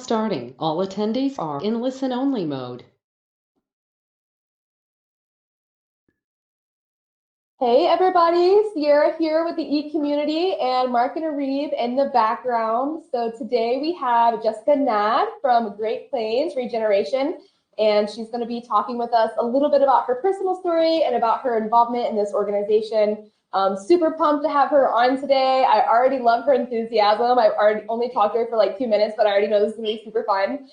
starting. All attendees are in listen-only mode. Hey everybody, Sierra here with the E-Community and Mark and Arib in the background. So today we have Jessica Gnad from Great Plains Regeneration, and she's going to be talking with us a little bit about her personal story and about her involvement in this organization. Super pumped to have her on today. I already love her enthusiasm. I've already only talked to her for like 2 minutes, but I already know this is going to be super fun.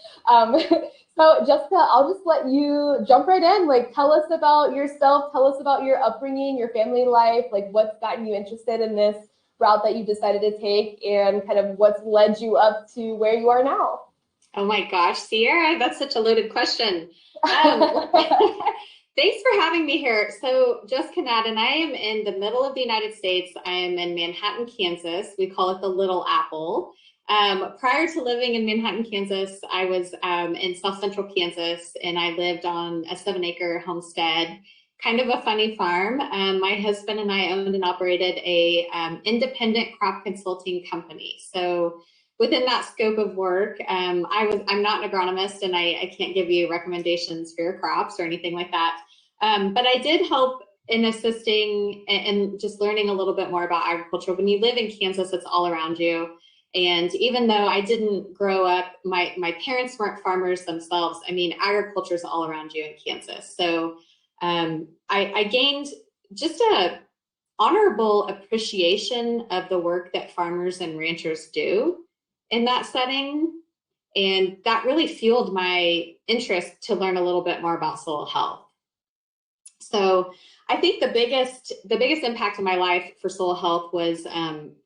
So Jessica, I'll just let you jump right in. Like, tell us about yourself. Tell us about your upbringing, your family life, like what's gotten you interested in this route that you decided to take, and kind of what's led you up to where you are now. Oh my gosh, Sierra, that's such a loaded question. Thanks for having me here. So Jessica Gnad, and I am in the middle of the United States. I am in Manhattan, Kansas. We call it the Little Apple. Prior to living in Manhattan, Kansas, I was in South Central Kansas, and I lived on a 7-acre homestead, kind of a funny farm. My husband and I owned and operated a independent crop consulting company. So within that scope of work, I'm not an agronomist, and I can't give you recommendations for your crops or anything like that. But I did help in assisting and just learning a little bit more about agriculture. When you live in Kansas, it's all around you. And even though I didn't grow up, my parents weren't farmers themselves. I mean, agriculture is all around you in Kansas. So I gained just a honorable appreciation of the work that farmers and ranchers do in that setting. And that really fueled my interest to learn a little bit more about soil health. So I think the biggest impact in my life for soil health was,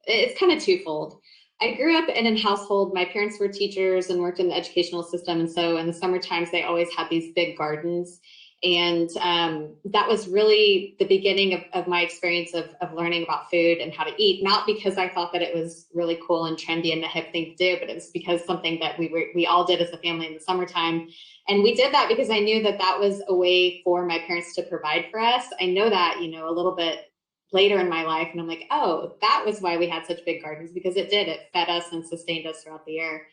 it's kind of twofold. I grew up in a household, my parents were teachers and worked in the educational system. And so in the summer times, they always had these big gardens. And that was really the beginning of my experience of learning about food and how to eat, not because I thought that it was really cool and trendy and the hip thing to do, but it was because something that we all did as a family in the summertime. And we did that because I knew that that was a way for my parents to provide for us. I know that, a little bit later in my life, and I'm like, oh, that was why we had such big gardens, because it fed us and sustained us throughout the year.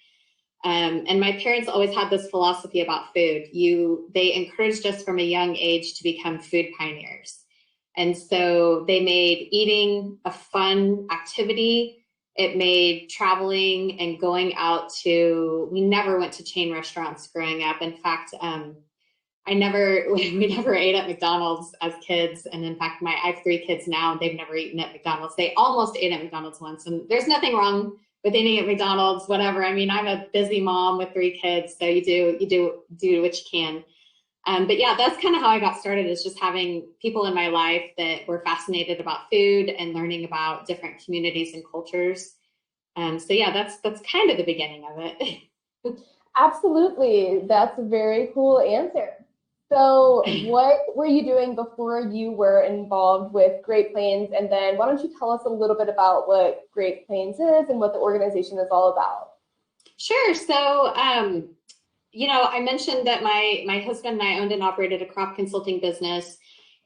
And my parents always had this philosophy about food. They encouraged us from a young age to become food pioneers. And so they made eating a fun activity. It made traveling and going out we never went to chain restaurants growing up. In fact, we never ate at McDonald's as kids. And in fact, I have 3 kids now, and they've never eaten at McDonald's. They almost ate at McDonald's once, and there's nothing wrong with eating at McDonald's, whatever. I mean, I'm a busy mom with 3 kids, so you do what you can. But yeah, that's kind of how I got started, is just having people in my life that were fascinated about food and learning about different communities and cultures. So yeah, that's kind of the beginning of it. Absolutely. That's a very cool answer. So what were you doing before you were involved with Great Plains? And then why don't you tell us a little bit about what Great Plains is and what the organization is all about? Sure. So, I mentioned that my husband and I owned and operated a crop consulting business.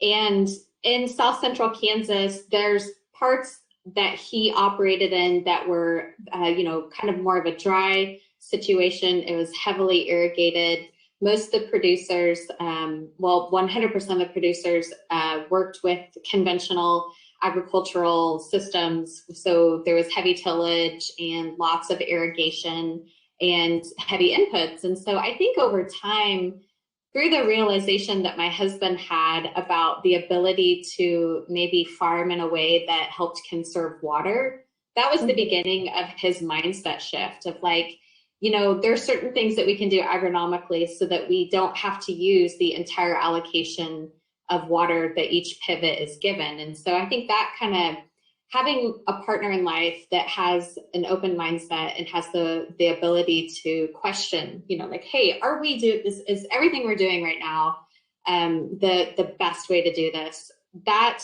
And in South Central Kansas, there's parts that he operated in that were, kind of more of a dry situation. It was heavily irrigated. Most of the producers, 100% of the producers worked with conventional agricultural systems. So there was heavy tillage and lots of irrigation and heavy inputs. And so I think over time, through the realization that my husband had about the ability to maybe farm in a way that helped conserve water, that was the beginning of his mindset shift of like, there's certain things that we can do agronomically so that we don't have to use the entire allocation of water that each pivot is given. And so I think that kind of having a partner in life that has an open mindset and has the ability to question, like, hey, is everything we're doing right now the best way to do this? That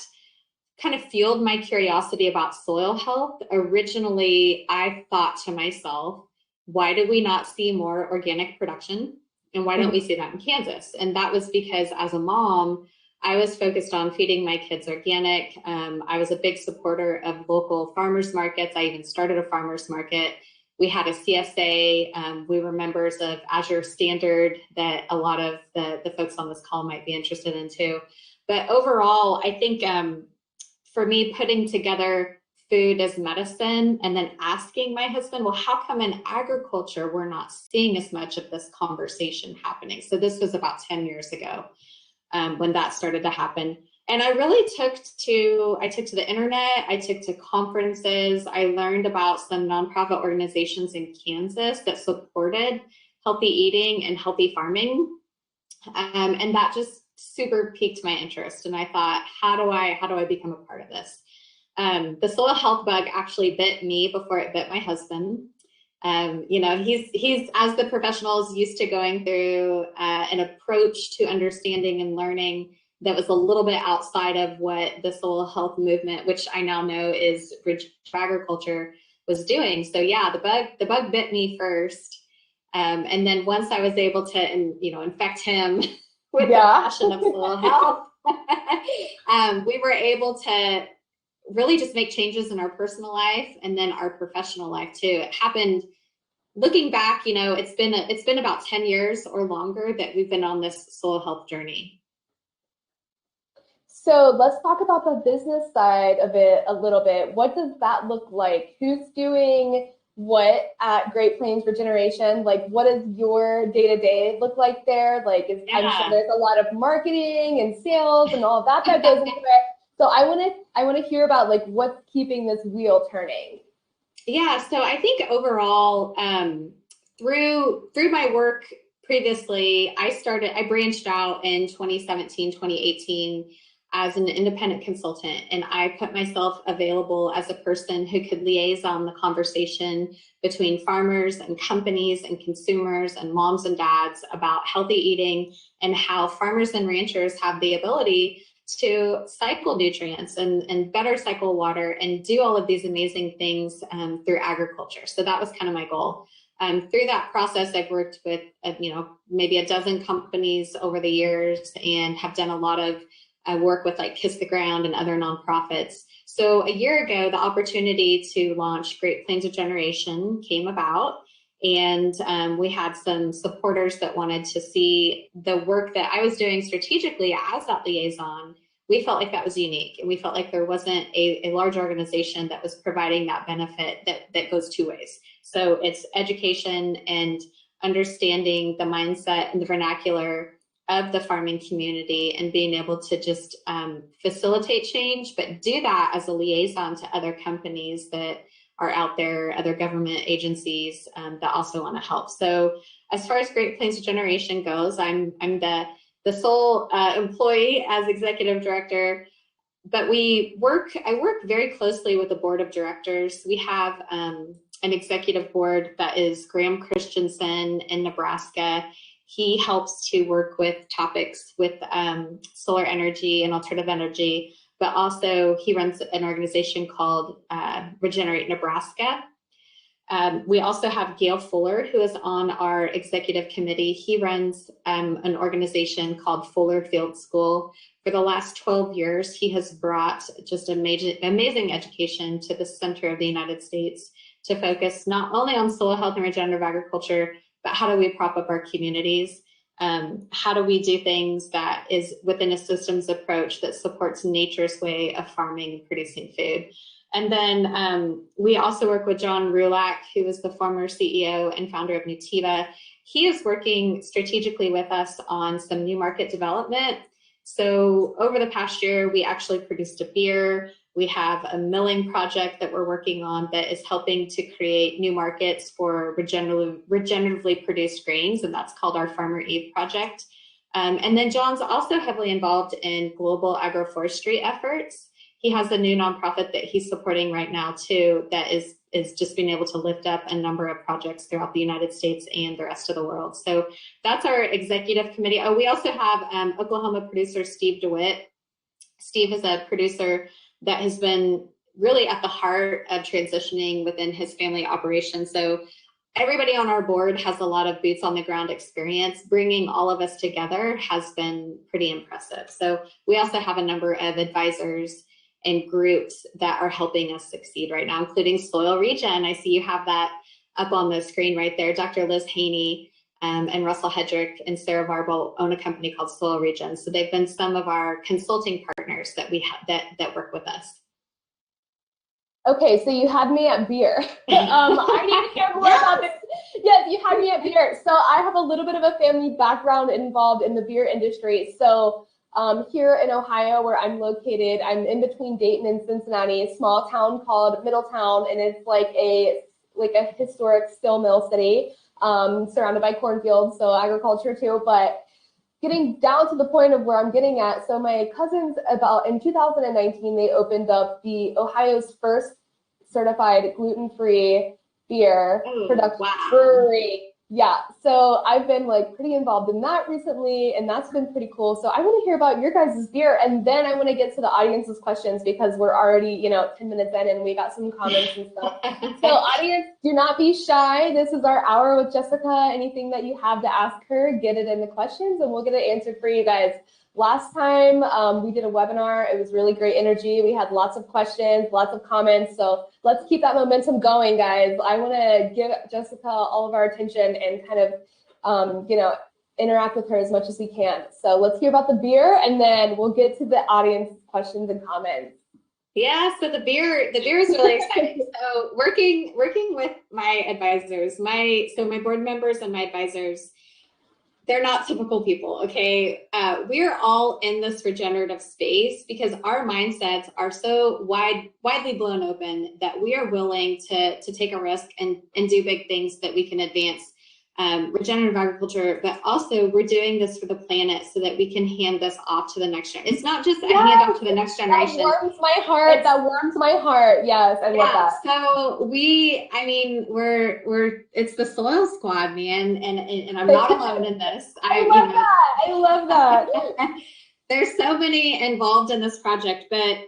kind of fueled my curiosity about soil health. Originally, I thought to myself, why do we not see more organic production? And why don't we see that in Kansas? And that was because as a mom, I was focused on feeding my kids organic. I was a big supporter of local farmers markets. I even started a farmers market. We had a CSA. We were members of Azure Standard that a lot of the folks on this call might be interested in too. But overall, I think for me, putting together food as medicine and then asking my husband, well, how come in agriculture we're not seeing as much of this conversation happening? So this was about 10 years ago when that started to happen. And I really took to the internet, I took to conferences, I learned about some nonprofit organizations in Kansas that supported healthy eating and healthy farming. And that just super piqued my interest. And I thought, how do I become a part of this? The soil health bug actually bit me before it bit my husband. You know, he's as the professionals used to going through an approach to understanding and learning that was a little bit outside of what the soil health movement, which I now know is regenerative agriculture, was doing. So yeah, the bug bit me first. And then once I was able to, infect him with the passion of soil health, we were able to really just make changes in our personal life and then our professional life too. It happened, looking back, you know, it's been about 10 years or longer that we've been on this soil health journey. So let's talk about the business side of it a little bit. What does that look like? Who's doing what at Great Plains Regeneration? Like, what does your day-to-day look like there? Like, I'm sure there's a lot of marketing and sales and all of that goes into it. So I want to hear about like what's keeping this wheel turning. Yeah, so I think overall, through my work previously, I branched out in 2017, 2018 as an independent consultant, and I put myself available as a person who could liaison the conversation between farmers and companies and consumers and moms and dads about healthy eating and how farmers and ranchers have the ability to cycle nutrients and better cycle water and do all of these amazing things through agriculture. So that was kind of my goal. Through that process, I've worked with, maybe a dozen companies over the years and have done a lot of work with like Kiss the Ground and other nonprofits. So a year ago, the opportunity to launch Great Plains Regeneration came about. And we had some supporters that wanted to see the work that I was doing strategically as that liaison. We felt like that was unique, and we felt like there wasn't a large organization that was providing that benefit that goes two ways. So it's education and understanding the mindset and the vernacular of the farming community and being able to just facilitate change, but do that as a liaison to other companies that are out there, other government agencies that also want to help. So as far as Great Plains Regeneration goes, I'm the sole employee as executive director, but I work very closely with the board of directors. We have an executive board that is Graham Christensen in Nebraska. He helps to work with topics with solar energy and alternative energy, but also he runs an organization called Regenerate Nebraska. We also have Gail Fuller, who is on our executive committee. He runs an organization called Fuller Field School. For the last 12 years, he has brought just amazing education to the center of the United States to focus not only on soil health and regenerative agriculture, but how do we prop up our communities? How do we do things that is within a systems approach that supports nature's way of farming and producing food? And then we also work with John Rulak, who is the former CEO and founder of Nutiva. He is working strategically with us on some new market development. So over the past year, we actually produced a beer. We have a milling project that we're working on that is helping to create new markets for regeneratively produced grains, and that's called our Farmer Eve project. And then John's also heavily involved in global agroforestry efforts. He has a new nonprofit that he's supporting right now too, that is just being able to lift up a number of projects throughout the United States and the rest of the world. So that's our executive committee. Oh, we also have Oklahoma producer Steve DeWitt. Steve is a producer that has been really at the heart of transitioning within his family operation. So everybody on our board has a lot of boots on the ground experience. Bringing all of us together has been pretty impressive. So we also have a number of advisors and groups that are helping us succeed right now, including Soil Regen. I see you have that up on the screen right there. Dr. Liz Haney and Russell Hedrick and Sarah Varble own a company called Soil Regen. So they've been some of our consulting partners that we have that work with us. Okay, so you had me at beer. I need to hear more about this. Yes, you had me at beer. So I have a little bit of a family background involved in the beer industry. So here in Ohio, where I'm located, I'm in between Dayton and Cincinnati, a small town called Middletown, and it's like a historic steel mill city, surrounded by cornfields, so agriculture too. But getting down to the point of where I'm getting at, so my cousins, in 2019, they opened up the Ohio's first certified gluten-free beer production brewery. Yeah, so I've been like pretty involved in that recently, and that's been pretty cool. So I want to hear about your guys' beer, and then I want to get to the audience's questions because we're already, 10 minutes in and we got some comments and stuff. So audience, do not be shy. This is our hour with Jessica. Anything that you have to ask her, get it in the questions and we'll get it answered for you guys. Last time we did a webinar, it was really great energy. We had lots of questions, lots of comments. So let's keep that momentum going, guys. I want to give Jessica all of our attention and kind of, interact with her as much as we can. So let's hear about the beer and then we'll get to the audience questions and comments. Yeah, so the beer is really exciting. So working with my advisors, my board members and my advisors, they're not typical people, okay? We're all in this regenerative space because our mindsets are so widely blown open that we are willing to take a risk and do big things that we can advance regenerative agriculture, but also we're doing this for the planet so that we can hand this off to the next generation. It's not just a hand off to the next generation. That warms my heart. Yes, I love that. So it's the soil squad, man, and I'm not alone in this. I love that. There's so many involved in this project, but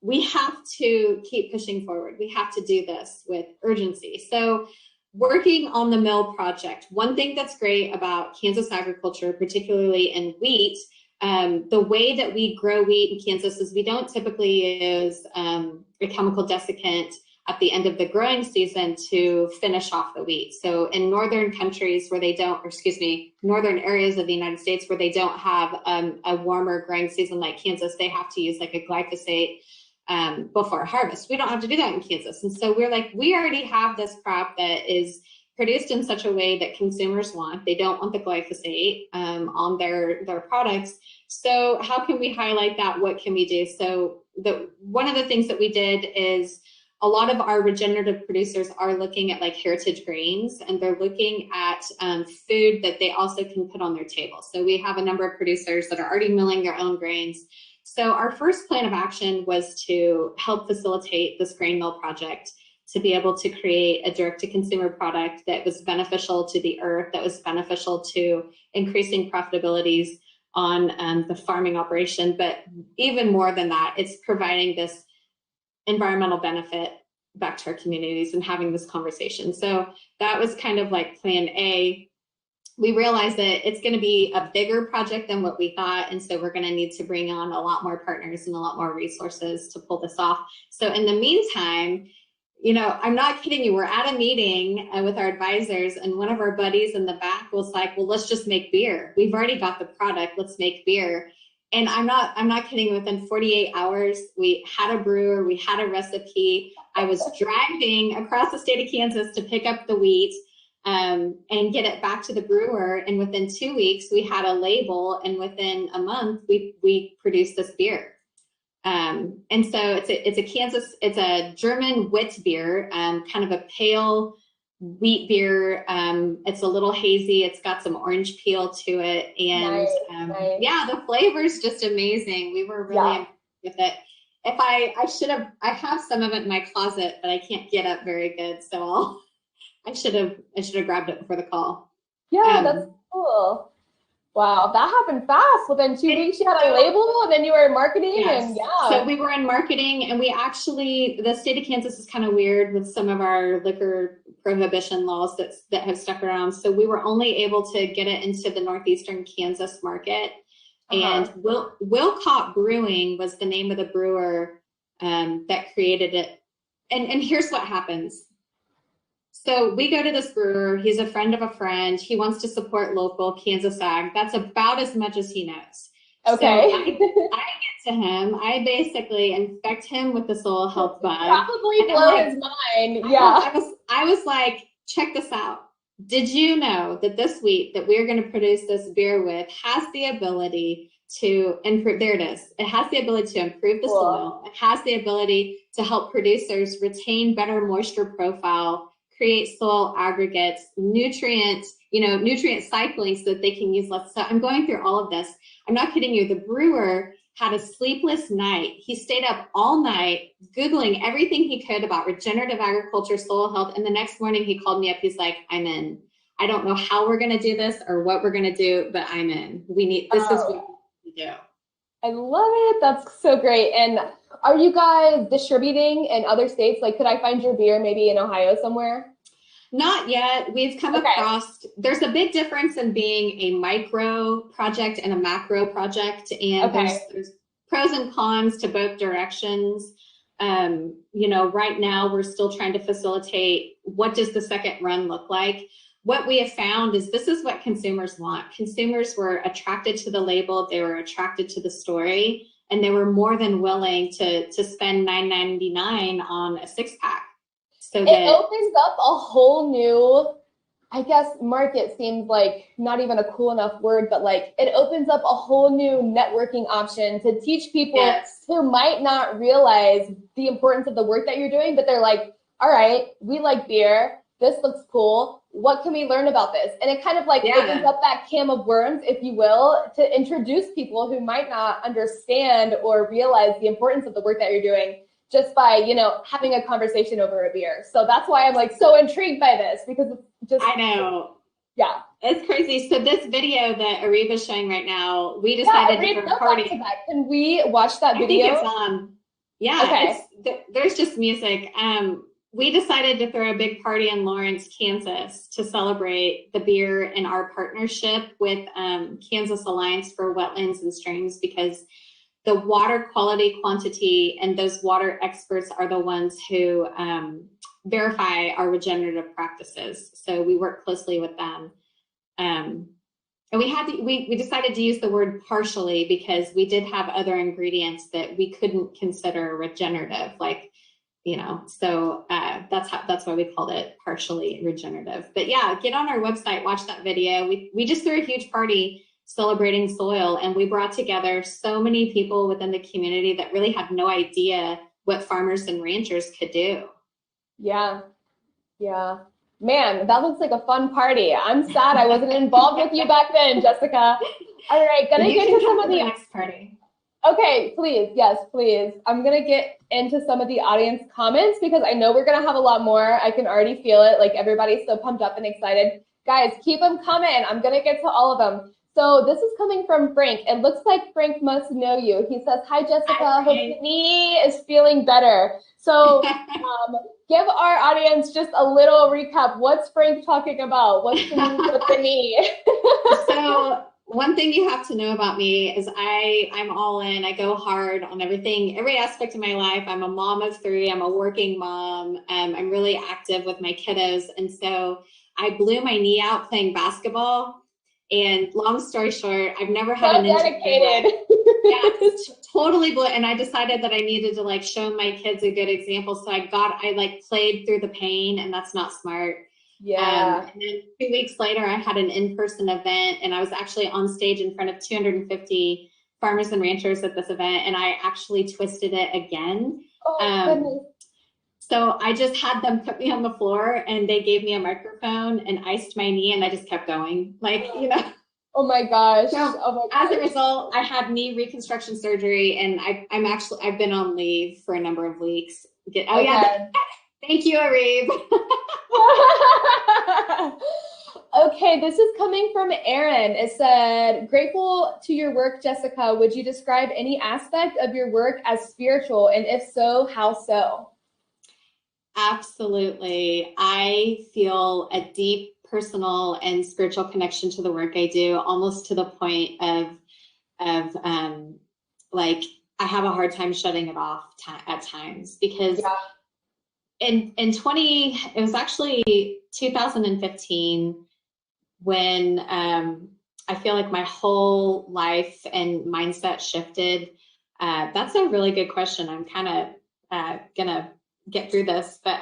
we have to keep pushing forward. We have to do this with urgency. So working on the mill project, one thing that's great about Kansas agriculture, particularly in wheat, the way that we grow wheat in Kansas is we don't typically use a chemical desiccant at the end of the growing season to finish off the wheat. So in northern countries where northern areas of the United States where they don't have a warmer growing season like Kansas, they have to use like a glyphosate before harvest. We don't have to do that in Kansas. And so we're like, we already have this crop that is produced in such a way that consumers want. They don't want the glyphosate on their products. So how can we highlight that? What can we do? So one of the things that we did is a lot of our regenerative producers are looking at like heritage grains, and they're looking at food that they also can put on their table. So we have a number of producers that are already milling their own grains. So our first plan of action was to help facilitate this grain mill project, to be able to create a direct-to-consumer product that was beneficial to the earth, that was beneficial to increasing profitabilities on the farming operation. But even more than that, it's providing this environmental benefit back to our communities and having this conversation. So that was kind of like plan A. We realized that it's going to be a bigger project than what we thought. And so we're going to need to bring on a lot more partners and a lot more resources to pull this off. So in the meantime, I'm not kidding you. We're at a meeting with our advisors, and one of our buddies in the back was like, well, let's just make beer. We've already got the product. Let's make beer. And I'm not kidding. Within 48 hours, we had a brewer, we had a recipe. I was driving across the state of Kansas to pick up the wheat and get it back to the brewer. And within 2 weeks, we had a label, and within a month, we produced this beer. And so it's a German wit beer, kind of a pale wheat beer. It's a little hazy. It's got some orange peel to it. And nice. Yeah, the flavor's just amazing. We were really impressed with it. I have some of it in my closet, but I can't get up very good. So I should have grabbed it before the call. Yeah, that's cool. Wow, that happened fast. Within 2 weeks, you had a label, and then you were in marketing. Yes. And so we were in marketing, and the state of Kansas is kind of weird with some of our liquor prohibition laws that have stuck around. So we were only able to get it into the northeastern Kansas market. And Wilcott Brewing was the name of the brewer that created it. And here's what happens. So we go to this brewer. He's a friend of a friend. He wants to support local Kansas ag. That's about as much as he knows. Okay. So I get to him. I basically infect him with the soil health bug. Probably blow his mind. Yeah. I was like, check this out. Did you know that this wheat that we're going to produce this beer with has the ability to improve? There it is. It has the ability to improve the soil. It has the ability to help producers retain better moisture profile, create soil aggregates, nutrient cycling so that they can use less. So I'm going through all of this. I'm not kidding you. The brewer had a sleepless night. He stayed up all night Googling everything he could about regenerative agriculture, soil health. And the next morning he called me up. He's like, I'm in. I don't know how we're going to do this or what we're going to do, but I'm in. This is what we do. I love it. That's so great. And are you guys distributing in other states? Like, could I find your beer maybe in Ohio somewhere? Not yet. We've come across, there's a big difference in being a micro project and a macro project. And there's pros and cons to both directions. Right now we're still trying to facilitate what does the second run look like. What we have found is this is what consumers want. Consumers were attracted to the label. They were attracted to the story, and they were more than willing to spend $9.99 on a 6-pack. So it opens up a whole new, I guess, market seems like not even a cool enough word, but like it opens up a whole new networking option to teach people who might not realize the importance of the work that you're doing, but they're like, all right, we like beer. This looks cool. What can we learn about this? And it kind of like opens up that can of worms, if you will, to introduce people who might not understand or realize the importance of the work that you're doing just by, having a conversation over a beer. So that's why I'm like so intrigued by this, because it's just, I know. Yeah. It's crazy. So this video that Arib is showing right now, we decided to throw a party. Can we watch that video? I think it's on. Yeah, there's just music. We decided to throw a big party in Lawrence, Kansas to celebrate the beer and our partnership with Kansas Alliance for Wetlands and Streams, because the water quality, quantity, and those water experts are the ones who verify our regenerative practices. So we work closely with them. And we decided to use the word partially because we did have other ingredients that we couldn't consider regenerative, so that's why we called it partially regenerative. But yeah, get on our website, watch that video. We just threw a huge party celebrating soil, and we brought together so many people within the community that really had no idea what farmers and ranchers could do. Yeah. Man, that looks like a fun party. I'm sad I wasn't involved with you back then, Jessica. All right, gonna get to some of the next party. Okay, please. Yes, please. I'm going to get into some of the audience comments because I know we're going to have a lot more. I can already feel it. Like everybody's so pumped up and excited. Guys, keep them coming. I'm going to get to all of them. So this is coming from Frank. It looks like Frank must know you. He says, hi, Jessica. Hope your knee is feeling better. So give our audience just a little recap. What's Frank talking about? What's the news with the knee? So one thing you have to know about me is I'm all in. I go hard on everything, every aspect of my life. I'm a mom of 3. I'm a working mom. I'm really active with my kiddos. And so I blew my knee out playing basketball. And long story short, I've never had an injury. Dedicated. Yeah, totally blew. And I decided that I needed to show my kids a good example. So I played through the pain, and that's not smart. Yeah. And then 2 weeks later, I had an in-person event, and I was actually on stage in front of 250 farmers and ranchers at this event, and I actually twisted it again. Oh, goodness. So I just had them put me on the floor, and they gave me a microphone and iced my knee, and I just kept going. Oh my gosh. So as a result, I had knee reconstruction surgery, and I've been on leave for a number of weeks. Yeah. Thank you, Arib. Okay, this is coming from Aaron. It said, grateful to your work, Jessica. Would you describe any aspect of your work as spiritual? And if so, how so? Absolutely. I feel a deep personal and spiritual connection to the work I do, almost to the point of I have a hard time shutting it off at times, because it was actually 2015 when I feel like my whole life and mindset shifted. That's a really good question. I'm kind of gonna get through this, but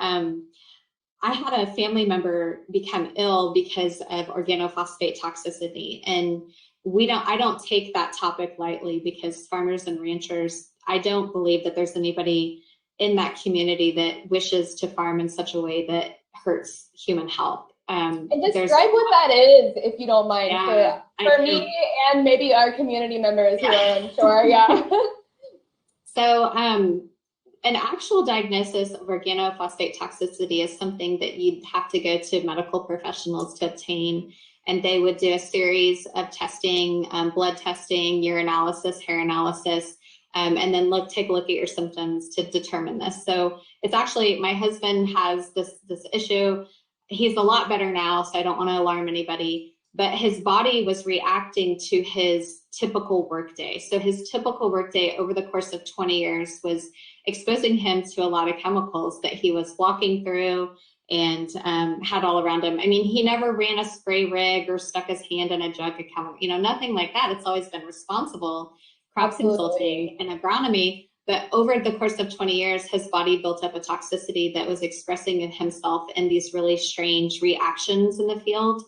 I had a family member become ill because of organophosphate toxicity, and I don't take that topic lightly, because farmers and ranchers, I don't believe that there's anybody in that community that wishes to farm in such a way that hurts human health. And describe what that is, if you don't mind, yeah, for me and maybe our community members who are unsure. Yeah. So an actual diagnosis of organophosphate toxicity is something that you'd have to go to medical professionals to obtain, and they would do a series of testing, blood testing, urinalysis, hair analysis, and then take a look at your symptoms to determine this. So it's actually, my husband has this issue. He's a lot better now, so I don't want to alarm anybody, but his body was reacting to his typical workday. So his typical workday over the course of 20 years was exposing him to a lot of chemicals that he was walking through and had all around him. I mean, he never ran a spray rig or stuck his hand in a jug of chemical, nothing like that. It's always been responsible crop consulting and agronomy. But over the course of 20 years, his body built up a toxicity that was expressing himself in these really strange reactions in the field.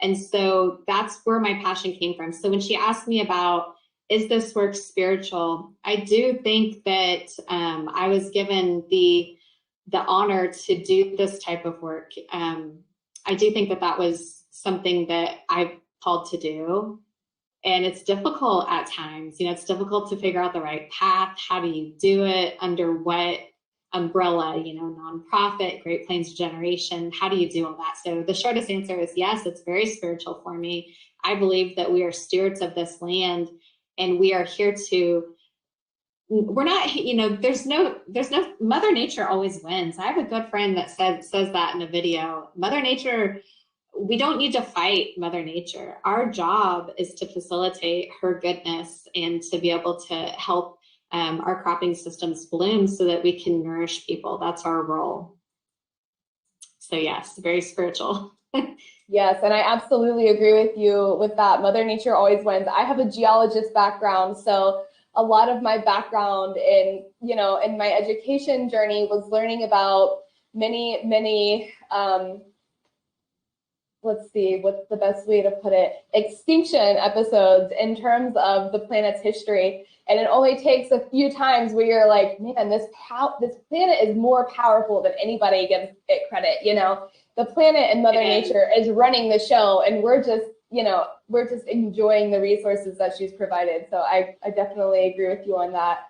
And so that's where my passion came from. So when she asked me about, is this work spiritual? I do think that I was given the honor to do this type of work. I do think that that was something that I called to do. And it's difficult at times. It's difficult to figure out the right path. How do you do it? Under what umbrella? Nonprofit, Great Plains Regeneration. How do you do all that? So the shortest answer is yes, it's very spiritual for me. I believe that we are stewards of this land, and we are here to, we're not, there's no, Mother Nature always wins. I have a good friend that says that in a video. Mother Nature, we don't need to fight Mother Nature. Our job is to facilitate her goodness and to be able to help our cropping systems bloom so that we can nourish people. That's our role. So yes, very spiritual. Yes, and I absolutely agree with you with that. Mother Nature always wins. I have a geologist background, so a lot of my background in my education journey was learning about many let's see, what's the best way to put it? Extinction episodes in terms of the planet's history. And it only takes a few times where you're like, man, this planet is more powerful than anybody gives it credit. The planet and Mother Nature is running the show, and we're just enjoying the resources that she's provided. So I definitely agree with you on that.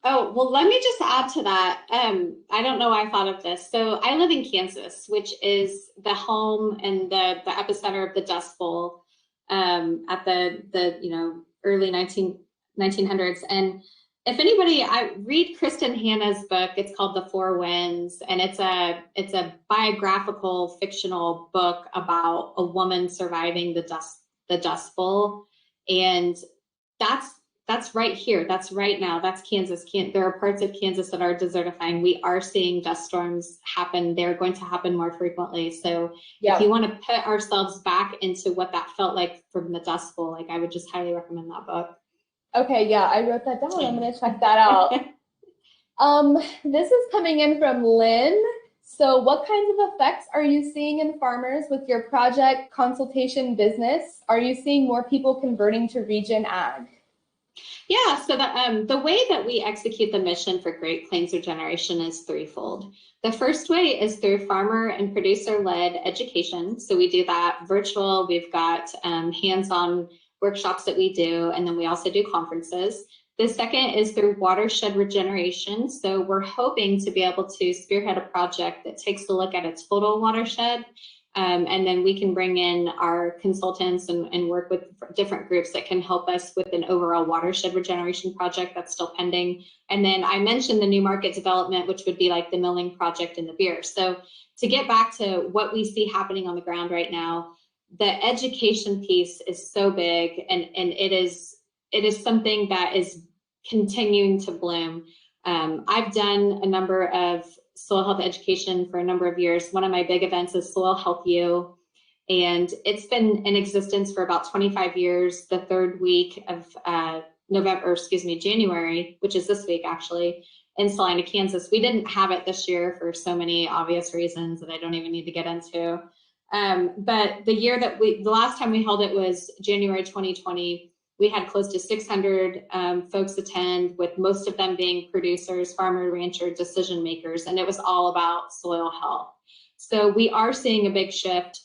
Oh, well, let me just add to that. I don't know why I thought of this. So I live in Kansas, which is the home and the epicenter of the Dust Bowl at the early 1900s. And if anybody, I read Kristen Hanna's book. It's called The Four Winds, and it's a biographical fictional book about a woman surviving the Dust Bowl, and that's right here. That's right now. That's Kansas. There are parts of Kansas that are desertifying. We are seeing dust storms happen. They're going to happen more frequently. So if you want to put ourselves back into what that felt like from the Dust Bowl, I would just highly recommend that book. Okay, yeah, I wrote that down. I'm going to check that out. This is coming in from Lynn. So what kinds of effects are you seeing in farmers with your project consultation business? Are you seeing more people converting to Regen Ag? Yeah, so the way that we execute the mission for Great Plains Regeneration is threefold. The first way is through farmer and producer-led education. So we do that virtual. We've got hands-on workshops that we do, and then we also do conferences. The second is through watershed regeneration. So we're hoping to be able to spearhead a project that takes a look at a total watershed. And then we can bring in our consultants and work with different groups that can help us with an overall watershed regeneration project that's still pending. And then I mentioned the new market development, which would be like the milling project and the beer. So to get back to what we see happening on the ground right now, the education piece is so big, and it is something that is continuing to bloom. I've done a number of soil health education for a number of years. One of my big events is Soil Health U, and it's been in existence for about 25 years. The third week of January, which is this week actually, in Salina, Kansas. We didn't have it this year for so many obvious reasons that I don't even need to get into. But the last time we held it was January 2020. We had close to 600 folks attend, with most of them being producers, farmer, rancher, decision makers, and it was all about soil health. So we are seeing a big shift.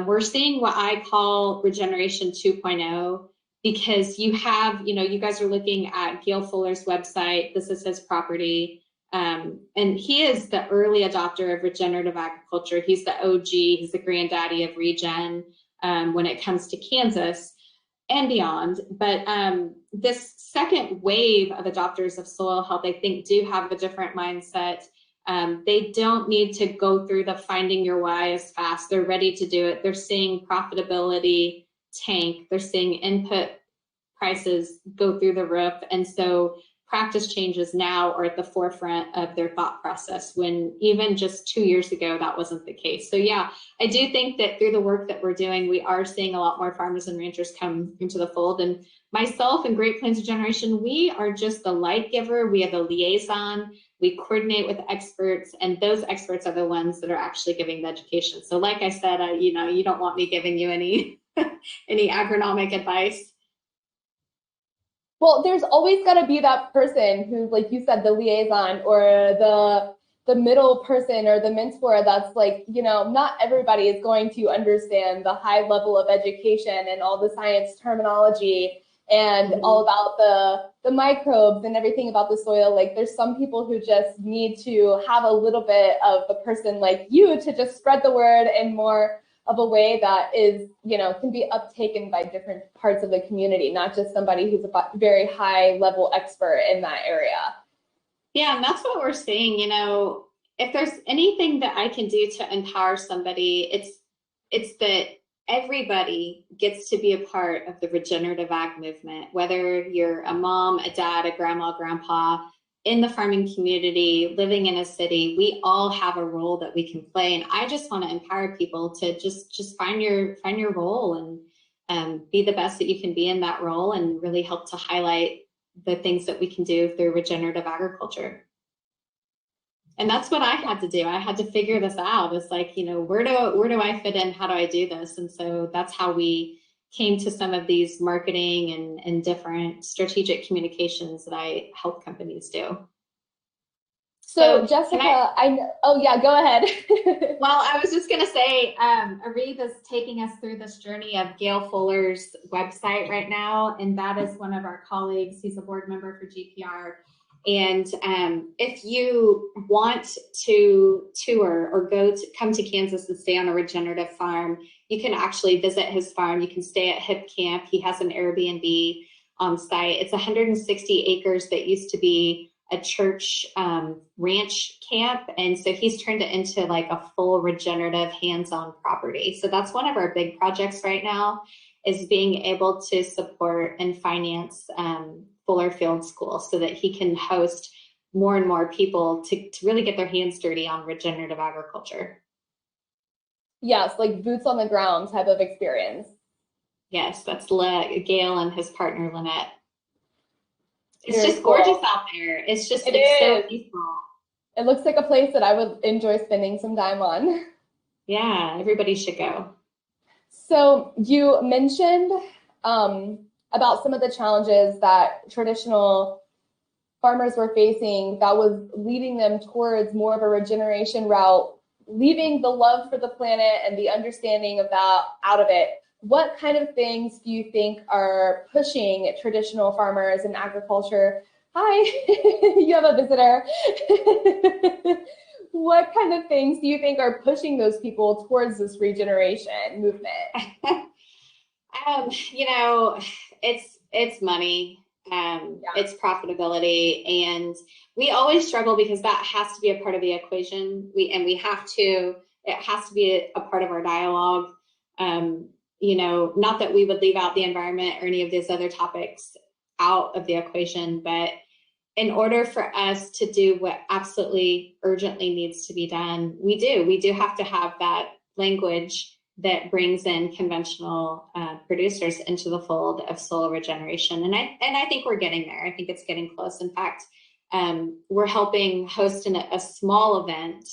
We're seeing what I call Regeneration 2.0, because you guys are looking at Gail Fuller's website. This is his property. And he is the early adopter of regenerative agriculture. He's the OG, he's the granddaddy of regen when it comes to Kansas and beyond. But this second wave of adopters of soil health, I think, do have a different mindset. They don't need to go through the finding your why as fast. They're ready to do it. They're seeing profitability tank. They're seeing input prices go through the roof. And so practice changes now are at the forefront of their thought process, when even just 2 years ago, that wasn't the case. So yeah, I do think that through the work that we're doing, we are seeing a lot more farmers and ranchers come into the fold. And myself and Great Plains Regeneration, we are just the light giver. We are the liaison. We coordinate with experts, and those experts are the ones that are actually giving the education. So like I said, you don't want me giving you any any agronomic advice. Well, there's always got to be that person who's, like you said, the liaison, or the middle person, or the mentor. That's like, not everybody is going to understand the high level of education and all the science terminology and all about the microbes and everything about the soil. Like, there's some people who just need to have a little bit of a person like you to just spread the word in more of a way that is, can be uptaken by different parts of the community, not just somebody who's a very high level expert in that area. Yeah, and that's what we're seeing. If there's anything that I can do to empower somebody, it's that everybody gets to be a part of the regenerative ag movement, whether you're a mom, a dad, a grandma, grandpa, in the farming community, living in a city. We all have a role that we can play. And I just want to empower people to just find your role and be the best that you can be in that role, and really help to highlight the things that we can do through regenerative agriculture. And that's what I had to do. I had to figure this out. It's like, where do I fit in? How do I do this? And so that's how we came to some of these marketing and different strategic communications that I help companies do. So Jessica, oh yeah, go ahead. Well, I was just going to say, Arib is taking us through this journey of Gail Fuller's website right now. And that is one of our colleagues. He's a board member for GPR. And if you want to tour or come to Kansas and stay on a regenerative farm, you can actually visit his farm. You can stay at Hip Camp. He has an Airbnb on site. It's 160 acres that used to be a church ranch camp. And so he's turned it into like a full regenerative hands-on property. So that's one of our big projects right now, is being able to support and finance Fuller Field School, so that he can host more and more people to really get their hands dirty on regenerative agriculture. Yes, like boots on the ground type of experience. Yes, that's Gail and his partner, Lynette. It's Very just cool. gorgeous out there. It's so peaceful. It looks like a place that I would enjoy spending some time on. Yeah, everybody should go. So you mentioned about some of the challenges that traditional farmers were facing that was leading them towards more of a regeneration route, leaving the love for the planet and the understanding of that out of it. What kind of things do you think are pushing traditional farmers in agriculture? Hi, you have a visitor. What kind of things do you think are pushing those people towards this regeneration movement? It's money, it's profitability, and we always struggle because that has to be a part of the equation. It has to be a part of our dialogue. Not that we would leave out the environment or any of these other topics out of the equation, but in order for us to do what absolutely urgently needs to be done, we do have to have that language that brings in conventional producers into the fold of soil regeneration. And I think we're getting there. I think it's getting close. In fact, we're helping host a small event.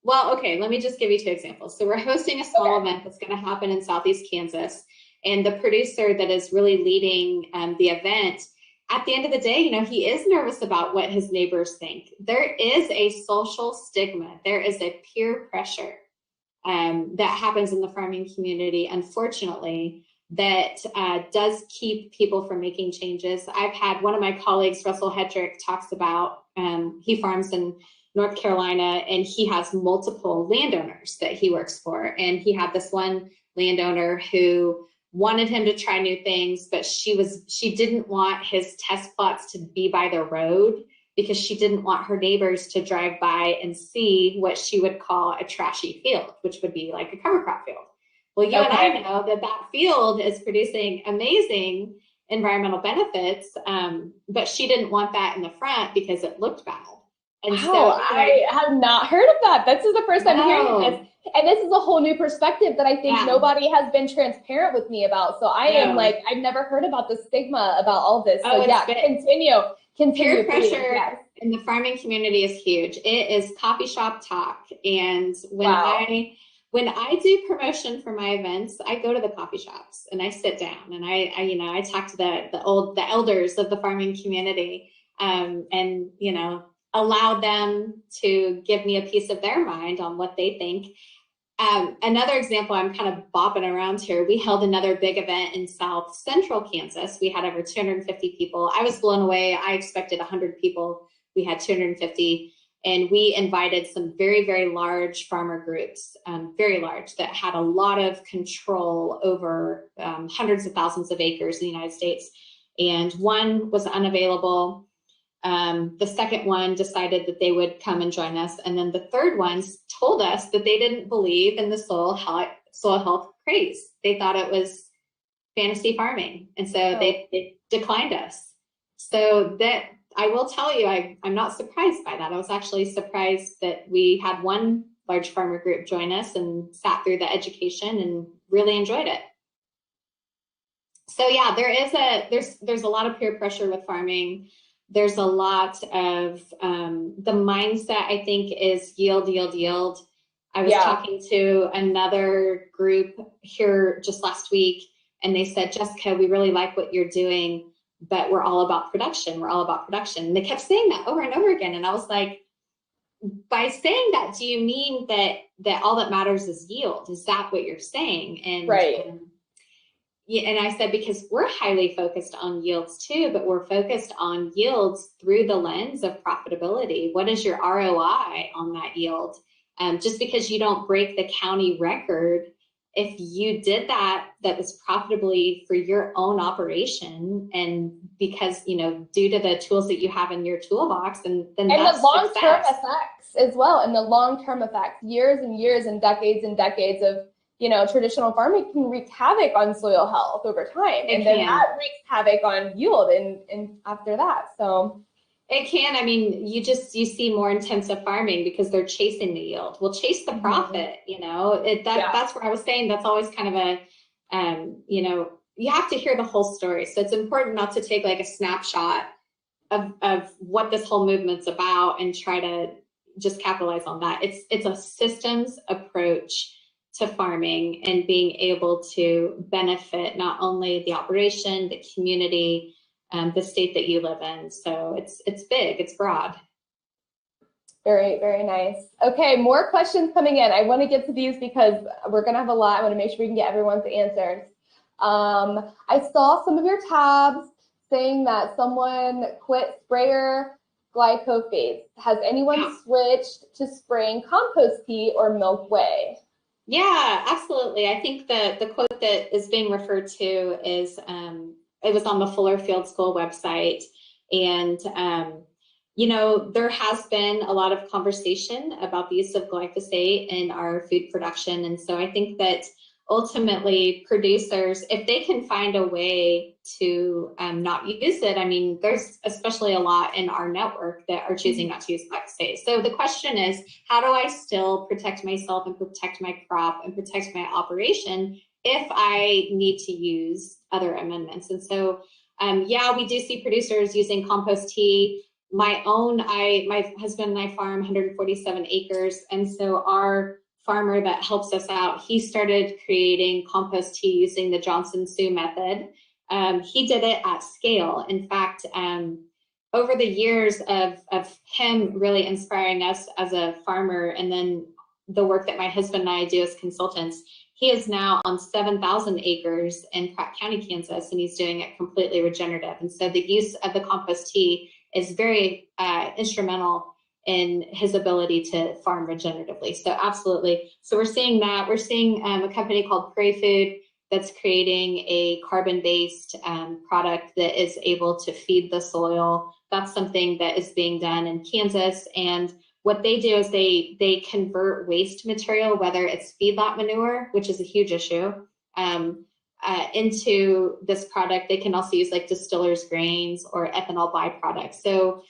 Well, okay, let me just give you 2 examples. So we're hosting a small event that's going to happen in Southeast Kansas. And the producer that is really leading the event, at the end of the day, he is nervous about what his neighbors think. There is a social stigma. There is a peer pressure that happens in the farming community, unfortunately, that does keep people from making changes. I've had one of my colleagues, Russell Hedrick, talks about, he farms in North Carolina, and he has multiple landowners that he works for. And he had this one landowner who wanted him to try new things, but she didn't want his test plots to be by the road because she didn't want her neighbors to drive by and see what she would call a trashy field, which would be like a cover crop field. Well, you and I know that field is producing amazing environmental benefits, but she didn't want that in the front because it looked bad. And wow, I have not heard of that. This is the first time hearing this. And this is a whole new perspective that I think nobody has been transparent with me about. So I am like, I've never heard about the stigma about all this. So continue. Peer pressure in the farming community is huge. It is coffee shop talk. And when I do promotion for my events, I go to the coffee shops and I sit down and I talk to the elders of the farming community, and allow them to give me a piece of their mind on what they think. Another example, I'm kind of bopping around here. We held another big event in South Central Kansas. We had over 250 people. I was blown away. I expected 100 people. We had 250. And we invited some very, very large farmer groups, very large, that had a lot of control over hundreds of thousands of acres in the United States. And one was unavailable. The second one decided that they would come and join us. And then the third one told us that they didn't believe in the soil health craze. They thought it was fantasy farming. And so they declined us. So that, I will tell you, I'm not surprised by that. I was actually surprised that we had one large farmer group join us and sat through the education and really enjoyed it. So yeah, there's a lot of peer pressure with farming. There's a lot of the mindset, I think, is yield. I was talking to another group here just last week, and they said, Jessica, we really like what you're doing, but we're all about production. We're all about production. And they kept saying that over and over again. And I was like, by saying that, do you mean that all that matters is yield? Is that what you're saying? And and I said, because we're highly focused on yields too, but we're focused on yields through the lens of profitability. What is your ROI on that yield? Just because you don't break the county record, if you did that was profitably for your own operation, and because, due to the tools that you have in your toolbox, then that's the long-term effects as well. And the long-term effects, years and years and decades of traditional farming can wreak havoc on soil health over time. And then that wreaks havoc on yield and after that. So it can. I mean, you see more intensive farming because they're chasing the yield. We'll chase the profit, that's where I was saying that's always kind of a, you have to hear the whole story. So it's important not to take like a snapshot of what this whole movement's about and try to just capitalize on that. It's a systems approach to farming and being able to benefit not only the operation, the community, the state that you live in. So it's big, it's broad. Very, very nice. Okay, more questions coming in. I want to get to these because we're going to have a lot. I want to make sure we can get everyone's answers. I saw some of your tabs saying that someone quit sprayer glyphosate. Has anyone switched to spraying compost tea or milk whey? Yeah, absolutely. I think the quote that is being referred to is, it was on the Fuller Field School website. And, there has been a lot of conversation about the use of glyphosate in our food production. And so I think that ultimately producers, if they can find a way to not use it, I mean, there's especially a lot in our network that are choosing not to use glyphosate. So the question is, how do I still protect myself and protect my crop and protect my operation if I need to use other amendments? And so, yeah, we do see producers using compost tea. My husband and I farm 147 acres. And so our farmer that helps us out, he started creating compost tea using the Johnson-Su method. He did it at scale. In fact, over the years of him really inspiring us as a farmer, and then the work that my husband and I do as consultants, he is now on 7,000 acres in Pratt County, Kansas, and he's doing it completely regenerative. And so the use of the compost tea is very instrumental in his ability to farm regeneratively. So absolutely. So we're seeing that. We're seeing a company called Prairie Food that's creating a carbon-based product that is able to feed the soil. That's something that is being done in Kansas. And what they do is they convert waste material, whether it's feedlot manure, which is a huge issue, into this product. They can also use like distillers grains or ethanol byproducts. So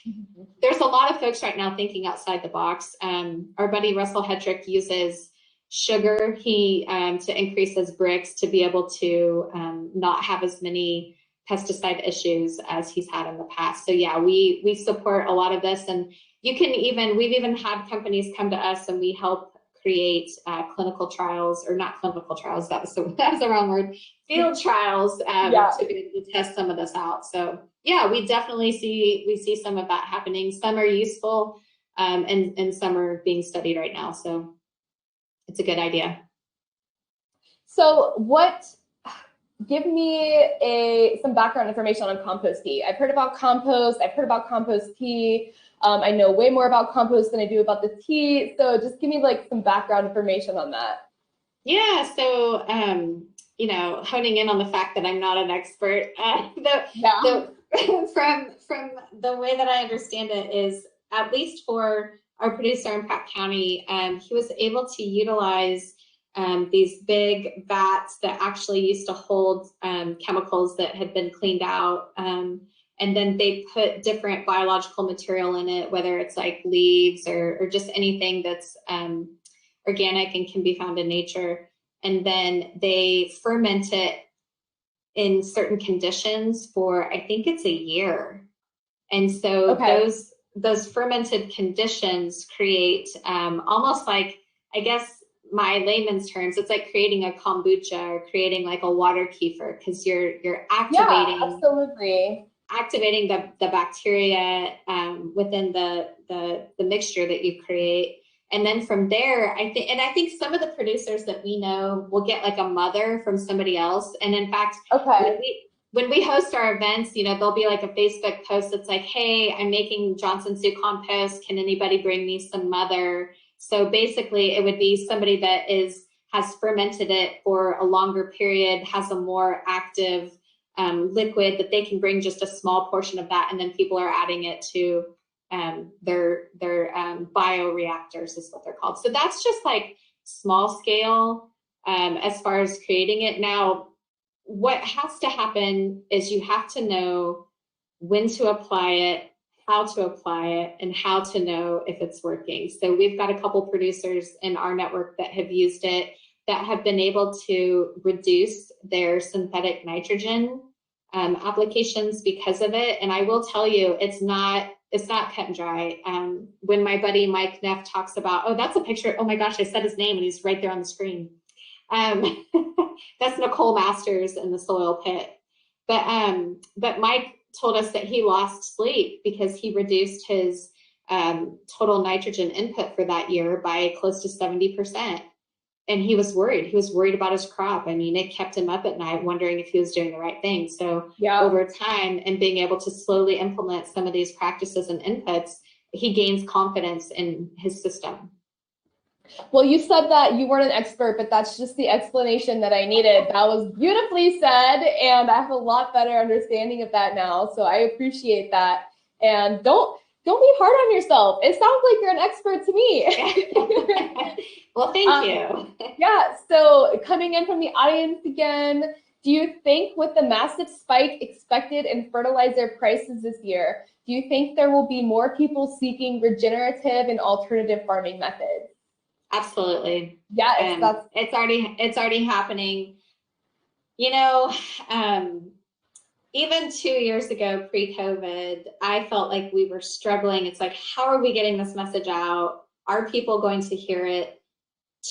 there's a lot of folks right now thinking outside the box. Our buddy Russell Hetrick uses sugar to increase his bricks to be able to not have as many pesticide issues as he's had in the past. So yeah, we support a lot of this, and we've even had companies come to us and we help create clinical trials, or not clinical trials, that was the wrong word, field trials to be able to test some of this out. So yeah, we definitely see some of that happening. Some are useful and some are being studied right now. So it's a good idea. So give me some background information on compost tea. I've heard about compost, I've heard about compost tea. I know way more about compost than I do about the tea. So just give me like some background information on that. Yeah, so honing in on the fact that I'm not an expert, from the way that I understand it is, at least for our producer in Pratt County, he was able to utilize these big vats that actually used to hold chemicals that had been cleaned out. And then they put different biological material in it, whether it's like leaves or just anything that's organic and can be found in nature. And then they ferment it in certain conditions for, I think it's a year. And so those fermented conditions create almost like, I guess my layman's terms, it's like creating a kombucha or creating like a water kefir, because you're activating. Yeah, absolutely. Activating the bacteria within the mixture that you create. And then from there, I think some of the producers that we know will get like a mother from somebody else. And in fact, when we host our events, there'll be like a Facebook post that's like, hey, I'm making Johnson-Su compost. Can anybody bring me some mother? So basically it would be somebody that has fermented it for a longer period, has a more active liquid that they can bring just a small portion of that, and then people are adding it to their bioreactors is what they're called. So that's just like small scale as far as creating it. Now, what has to happen is you have to know when to apply it, how to apply it, and how to know if it's working. So we've got a couple producers in our network that have used it, that have been able to reduce their synthetic nitrogen applications because of it. And I will tell you, it's not cut and dry. When my buddy Mike Neff talks about, that's a picture. Oh my gosh, I said his name and he's right there on the screen. That's Nicole Masters in the soil pit. But Mike told us that he lost sleep because he reduced his total nitrogen input for that year by close to 70%. And he was worried. He was worried about his crop. I mean, it kept him up at night wondering if he was doing the right thing. So over time and being able to slowly implement some of these practices and inputs, he gains confidence in his system. Well, you said that you weren't an expert, but that's just the explanation that I needed. That was beautifully said, and I have a lot better understanding of that now. So I appreciate that. And don't don't be hard on yourself. It sounds like you're an expert to me. Well, thank you. Yeah, so coming in from the audience again, do you think with the massive spike expected in fertilizer prices this year, do you think there will be more people seeking regenerative and alternative farming methods? Absolutely. Yeah, it's already happening. You know, even 2 years ago, pre-COVID, I felt like we were struggling. It's like, how are we getting this message out? Are people going to hear it?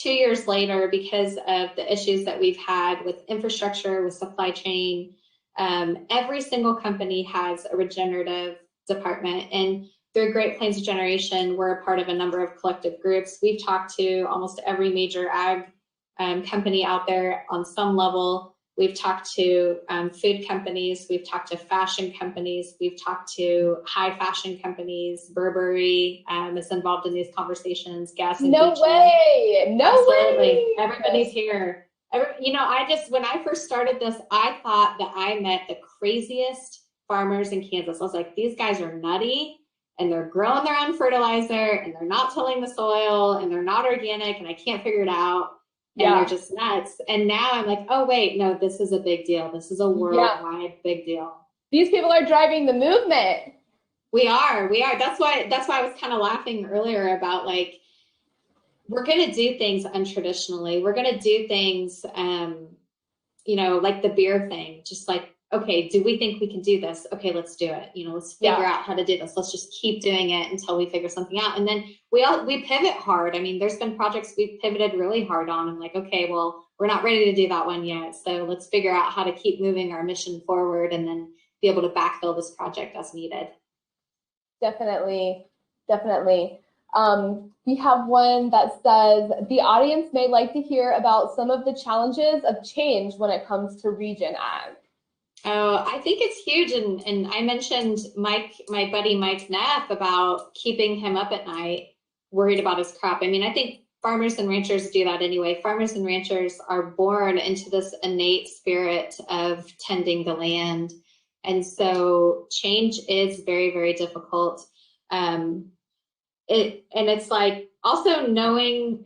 2 years later, because of the issues that we've had with infrastructure, with supply chain, every single company has a regenerative department. And through Great Plains Regeneration, we're a part of a number of collective groups. We've talked to almost every major ag company out there on some level. We've talked to food companies, we've talked to fashion companies, we've talked to high fashion companies. Burberry is involved in these conversations. Gas and no way, no absolutely. way. Everybody's here. When I first started this, I thought that I met the craziest farmers in Kansas. I was like, these guys are nutty, and they're growing their own fertilizer, and they're not tilling the soil, and they're not organic, and I can't figure it out. And they're just nuts. And now I'm like, oh wait, no, this is a big deal. This is a worldwide big deal. These people are driving the movement. We are. That's why I was kind of laughing earlier about, like, we're going to do things untraditionally. We're going to do things, like the beer thing, just like, okay, do we think we can do this? Okay, let's do it. Let's figure out how to do this. Let's just keep doing it until we figure something out. And then we pivot hard. I mean, there's been projects we've pivoted really hard on, and like, okay, well, we're not ready to do that one yet. So let's figure out how to keep moving our mission forward and then be able to backfill this project as needed. Definitely. We have one that says, the audience may like to hear about some of the challenges of change when it comes to regen ag. Oh, I think it's huge. And I mentioned my buddy Mike Neff about keeping him up at night, worried about his crop. I mean, I think farmers and ranchers do that anyway. Farmers and ranchers are born into this innate spirit of tending the land. And so change is very, very difficult. It's like also knowing,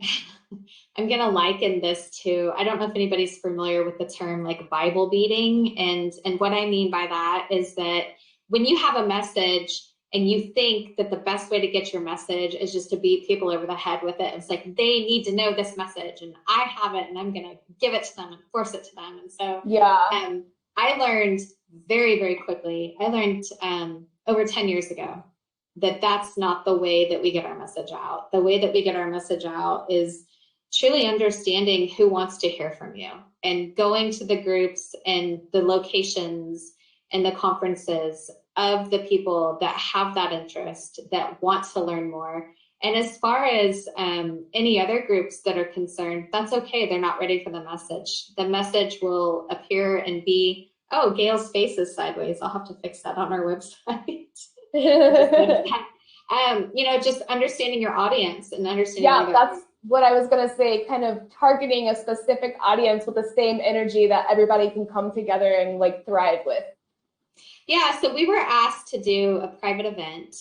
I'm going to liken this to, I don't know if anybody's familiar with the term like Bible beating. And what I mean by that is that when you have a message and you think that the best way to get your message is just to beat people over the head with it, it's like, they need to know this message and I have it and I'm going to give it to them and force it to them. And so I learned very, very quickly, over 10 years ago, that that's not the way that we get our message out. The way that we get our message out is truly understanding who wants to hear from you and going to the groups and the locations and the conferences of the people that have that interest, that want to learn more. And as far as any other groups that are concerned, that's okay. They're not ready for the message. The message will appear and be, oh, Gail's face is sideways. I'll have to fix that on our website. Just understanding your audience and understanding. That's what I was going to say, kind of targeting a specific audience with the same energy that everybody can come together and like thrive with. Yeah, so we were asked to do a private event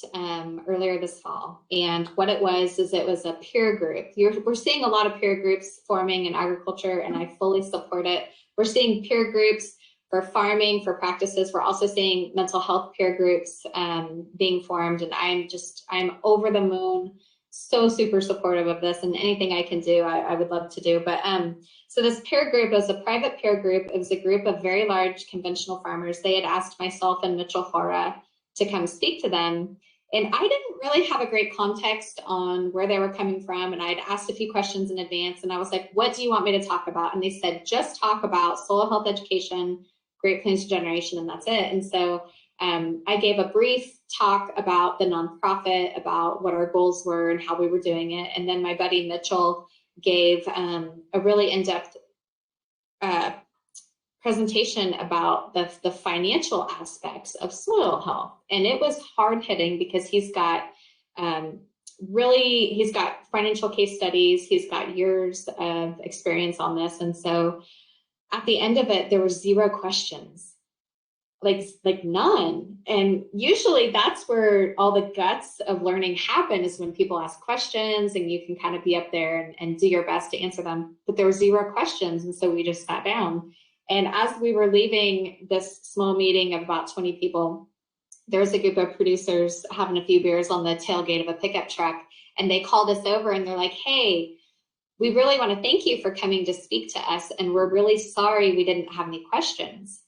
earlier this fall. And what it was a peer group. We're seeing a lot of peer groups forming in agriculture, and I fully support it. We're seeing peer groups for farming, for practices. We're also seeing mental health peer groups being formed. And I'm over the moon, so super supportive of this, and anything I can do, I would love to do. But so this peer group is a private peer group. It was a group of very large conventional farmers. They had asked myself and Mitchell Hora to come speak to them. And I didn't really have a great context on where they were coming from. And I'd asked a few questions in advance, and I was like, what do you want me to talk about? And they said, just talk about soil health education, Great Plains Regeneration, and that's it. And so I gave a brief talk about the nonprofit, about what our goals were and how we were doing it. And then my buddy Mitchell gave a really in-depth presentation about the financial aspects of soil health. And it was hard hitting because he's got financial case studies. He's got years of experience on this. And so at the end of it, there were 0 questions. like none. And usually that's where all the guts of learning happen, is when people ask questions and you can kind of be up there and do your best to answer them. But there were 0 questions. And so we just sat down. And as we were leaving this small meeting of about 20 people, there was a group of producers having a few beers on the tailgate of a pickup truck. And they called us over and they're like, hey, we really want to thank you for coming to speak to us. And we're really sorry we didn't have any questions.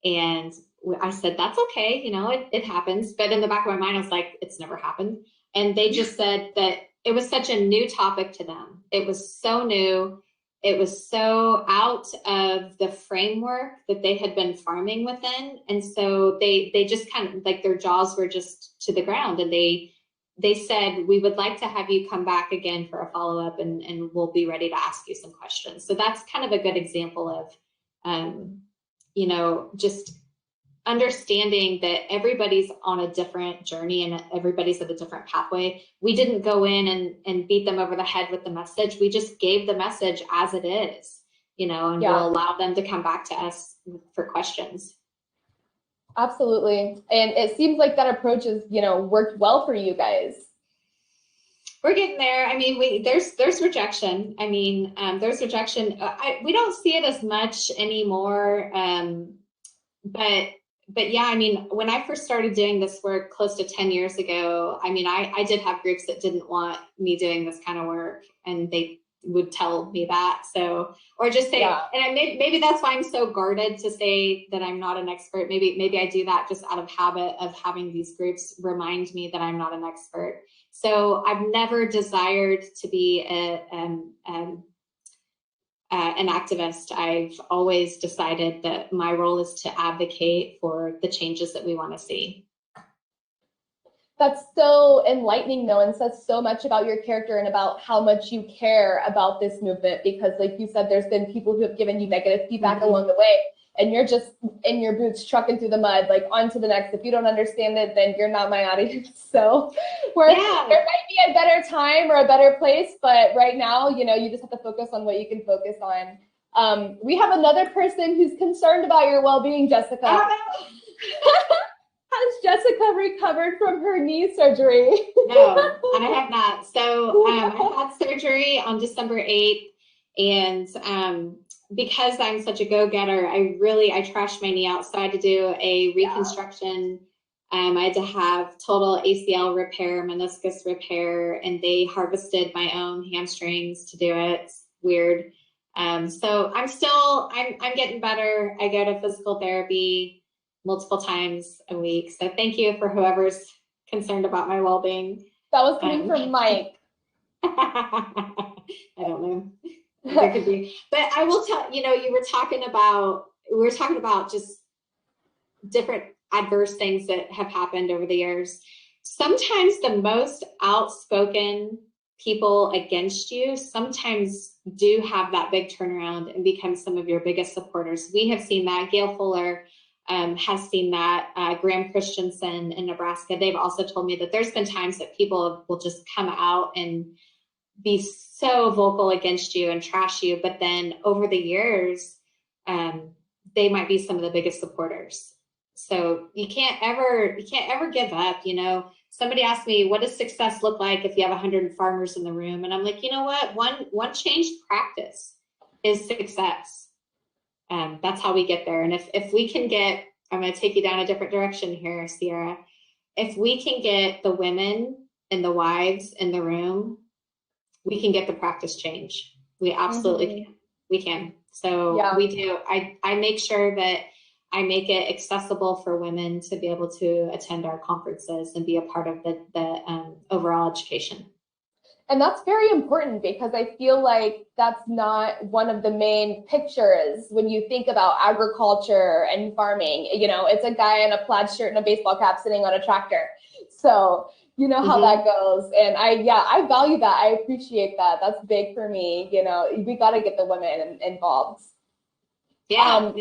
And I said, that's okay. You know, it happens. But in the back of my mind, I was like, it's never happened. And they just said that it was such a new topic to them. It was so new. It was so out of the framework that they had been farming within. And so they just kind of like, their jaws were just to the ground. And they said, we would like to have you come back again for a follow-up, and we'll be ready to ask you some questions. So that's kind of a good example of, you know, just understanding that everybody's on a different journey and everybody's at a different pathway. We didn't go in and beat them over the head with the message. We just gave the message as it is, you know, and we'll allow them to come back to us for questions. Absolutely. And it seems like that approach has, you know, worked well for you guys. We're getting there. I mean, there's rejection. I mean, there's rejection. We don't see it as much anymore. But yeah, I mean, when I first started doing this work close to 10 years ago, I mean, I did have groups that didn't want me doing this kind of work, and they would tell me that. So, or just say, and maybe that's why I'm so guarded to say that I'm not an expert. Maybe I do that just out of habit of having these groups remind me that I'm not an expert. So I've never desired to be an activist. I've always decided that my role is to advocate for the changes that we want to see. That's so enlightening, though, and says so much about your character and about how much you care about this movement, because like you said, there's been people who have given you negative feedback along the way, and you're just in your boots trucking through the mud, like on to the next. If you don't understand it, then you're not my audience. So there might be a better time or a better place, but right now, you know, you just have to focus on what you can focus on. We have another person who's concerned about your well-being, Jessica. Oh, no. Has Jessica recovered from her knee surgery? No, I have not. So I had surgery on December 8th, and because I'm such a go-getter, I trashed my knee out. So I had to do a reconstruction. I had to have total ACL repair, meniscus repair, and they harvested my own hamstrings to do it. It's weird. So I'm getting better. I go to physical therapy multiple times a week. So thank you for whoever's concerned about my well-being. That was coming from Mike. I don't know. There could be, but I will tell, you know, we were talking about just different adverse things that have happened over the years. Sometimes the most outspoken people against you sometimes do have that big turnaround and become some of your biggest supporters. We have seen that. Gail Fuller has seen that. Graham Christensen in Nebraska, they've also told me that there's been times that people will just come out and be so vocal against you and trash you, but then over the years, they might be some of the biggest supporters. So you can't ever give up. You know, somebody asked me, what does success look like if you have 100 farmers in the room? And I'm like, you know what? One changed practice is success. That's how we get there. And if we can get, I'm going to take you down a different direction here, Sierra. If we can get the women and the wives in the room, we can get the practice change. We absolutely can. We can. So we do. I make sure that I make it accessible for women to be able to attend our conferences and be a part of the overall education. And that's very important, because I feel like that's not one of the main pictures when you think about agriculture and farming. You know, it's a guy in a plaid shirt and a baseball cap sitting on a tractor. So you know how that goes. And I value that. I appreciate that. That's big for me. You know, we got to get the women involved. Yeah.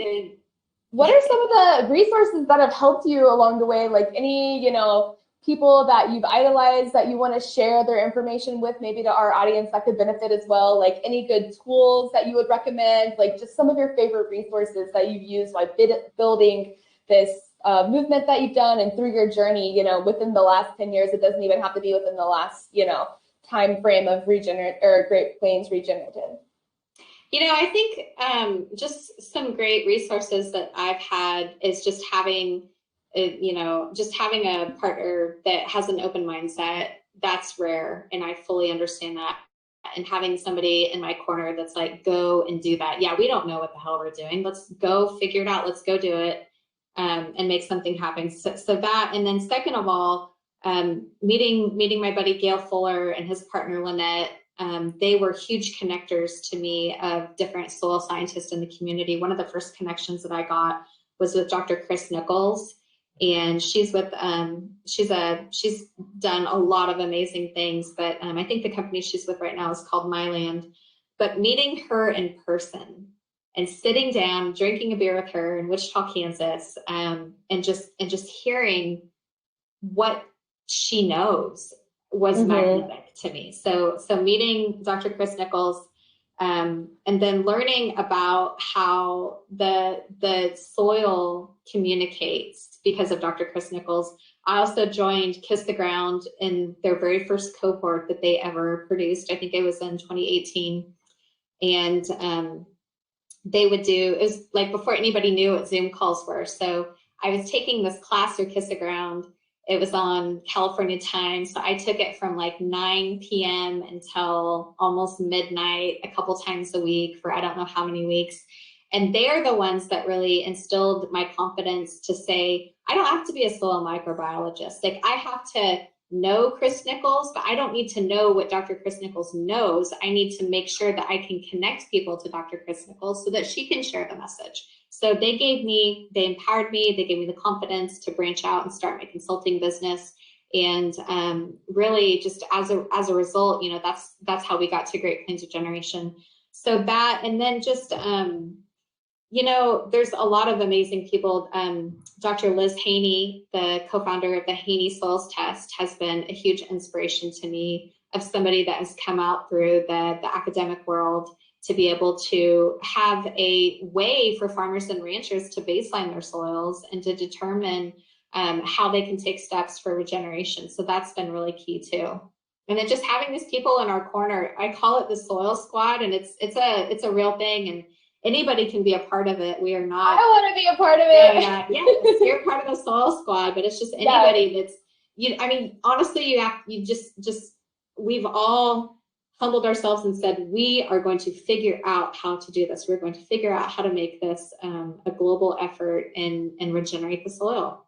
What are some of the resources that have helped you along the way? Like any, you know, people that you've idolized that you want to share their information with, maybe to our audience that could benefit as well? Like any good tools that you would recommend, like just some of your favorite resources that you've used while building this movement that you've done and through your journey, you know, within the last 10 years. It doesn't even have to be within the last, you know, time frame of Great Plains Regenerative. You know, I think just some great resources that I've had is just having, you know, just having a partner that has an open mindset. That's rare, and I fully understand that. And having somebody in my corner that's like, go and do that. Yeah, we don't know what the hell we're doing. Let's go figure it out. Let's go do it, and make something happen. So that, and then second of all, meeting my buddy Gail Fuller and his partner Lynette. They were huge connectors to me of different soil scientists in the community. One of the first connections that I got was with Dr. Chris Nichols, and she's with she's done a lot of amazing things, but I think the company she's with right now is called Myland. But meeting her in person and sitting down, drinking a beer with her in Wichita, Kansas, and just hearing what she knows was magnetic to me. So meeting Dr. Chris Nichols, and then learning about how the soil communicates because of Dr. Chris Nichols. I also joined Kiss the Ground in their very first cohort that they ever produced. I think it was in 2018. And they would do, it was like before anybody knew what Zoom calls were. So I was taking this class through Kiss the Ground. It was on California time. So I took it from like 9 p.m. until almost midnight, a couple times a week for I don't know how many weeks. And they're the ones that really instilled my confidence to say, I don't have to be a soil microbiologist. Like I have to know Chris Nichols, but I don't need to know what Dr. Chris Nichols knows. I need to make sure that I can connect people to Dr. Chris Nichols so that she can share the message. So they empowered me, they gave me the confidence to branch out and start my consulting business. And really just as a result, you know, that's how we got to Great Plains Regeneration. So that, and then just, you know, there's a lot of amazing people. Dr. Liz Haney, the co-founder of the Haney Soils Test, has been a huge inspiration to me of somebody that has come out through the academic world to be able to have a way for farmers and ranchers to baseline their soils and to determine how they can take steps for regeneration. So that's been really key too. And then just having these people in our corner, I call it the Soil Squad, and it's a real thing, and anybody can be a part of it. We are not. I want to be a part of it. Yeah, you're part of the Soil Squad, but it's just anybody that's, you. I mean, honestly, we've all humbled ourselves and said, we are going to figure out how to do this. We're going to figure out how to make this a global effort and regenerate the soil.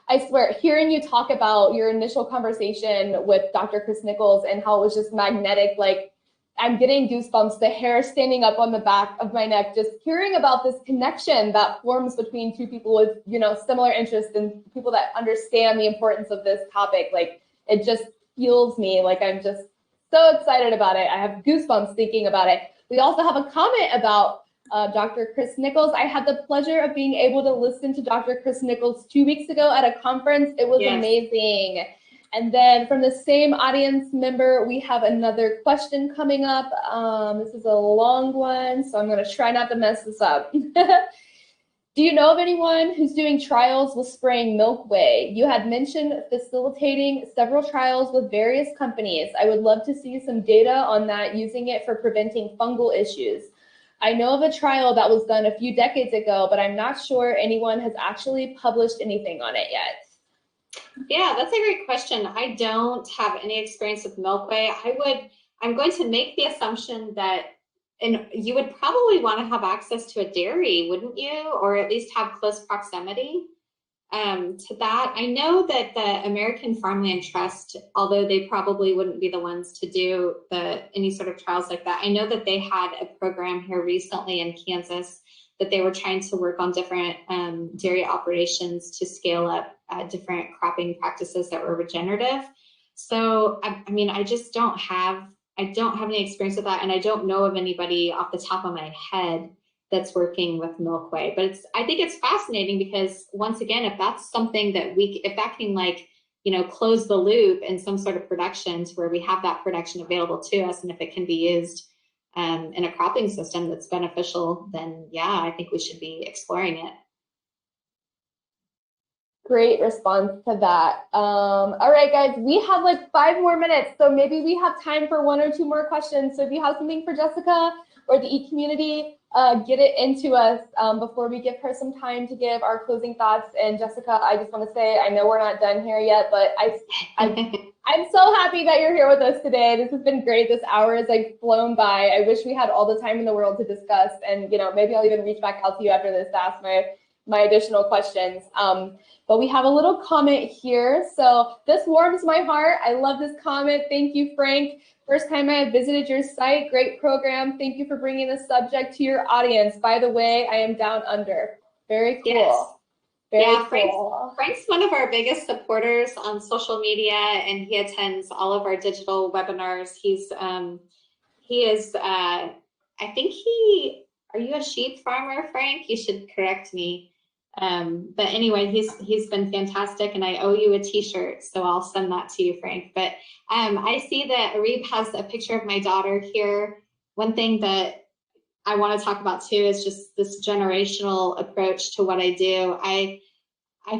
I swear, hearing you talk about your initial conversation with Dr. Chris Nichols and how it was just magnetic, like I'm getting goosebumps, the hair standing up on the back of my neck, just hearing about this connection that forms between two people with, you know, similar interests and people that understand the importance of this topic. Like it just fuels me. Like I'm just so excited about it. I have goosebumps thinking about it. We also have a comment about Dr. Chris Nichols. I had the pleasure of being able to listen to Dr. Chris Nichols 2 weeks ago at a conference. It was amazing. And then from the same audience member, we have another question coming up. This is a long one, so I'm going to try not to mess this up. Do you know of anyone who's doing trials with spraying milk whey? You had mentioned facilitating several trials with various companies. I would love to see some data on that, using it for preventing fungal issues. I know of a trial that was done a few decades ago, but I'm not sure anyone has actually published anything on it yet. Yeah, that's a great question. I don't have any experience with milk whey. I'm going to make the assumption that, and you would probably want to have access to a dairy, wouldn't you? Or at least have close proximity to that. I know that the American Farmland Trust, although they probably wouldn't be the ones to do any sort of trials like that, I know that they had a program here recently in Kansas that they were trying to work on different dairy operations to scale up different cropping practices that were regenerative. So, I mean, I don't have any experience with that, and I don't know of anybody off the top of my head that's working with milk whey. But I think it's fascinating because, once again, if that's something that if that can, like, you know, close the loop in some sort of production to where we have that production available to us, and if it can be used in a cropping system that's beneficial, then yeah, I think we should be exploring it. Great response to that. All right, guys, we have like 5 more minutes, so maybe we have time for 1 or 2 more questions. So if you have something for Jessica or the e-community, get it into us before we give her some time to give our closing thoughts. And Jessica, I just want to say, I know we're not done here yet, but I'm so happy that you're here with us today. This has been great. This hour has like flown by. I wish we had all the time in the world to discuss, and maybe I'll even reach back out to you after this to ask my additional questions. But we have a little comment here. So this warms my heart. I love this comment. Thank you, Frank. First time I have visited your site. Great program. Thank you for bringing the subject to your audience. By the way, I am down under. Very cool. Yes. Very cool. Frank's one of our biggest supporters on social media, and he attends all of our digital webinars. He is, I think are you a sheep farmer, Frank? You should correct me. But anyway, he's been fantastic, and I owe you a t-shirt, so I'll send that to you, Frank. But I see that Arib has a picture of my daughter here. One thing that I want to talk about too is just this generational approach to what I do. I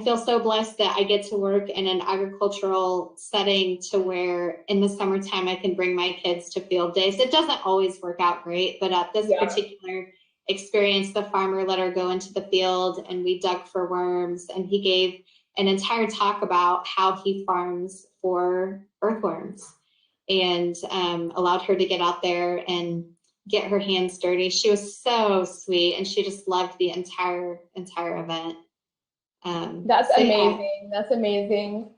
feel so blessed that I get to work in an agricultural setting to where in the summertime I can bring my kids to field days. It doesn't always work out great, but at this particular experience, the farmer let her go into the field and we dug for worms, and he gave an entire talk about how he farms for earthworms, and allowed her to get out there and get her hands dirty. She was so sweet, and she just loved the entire event. That's amazing. That's amazing.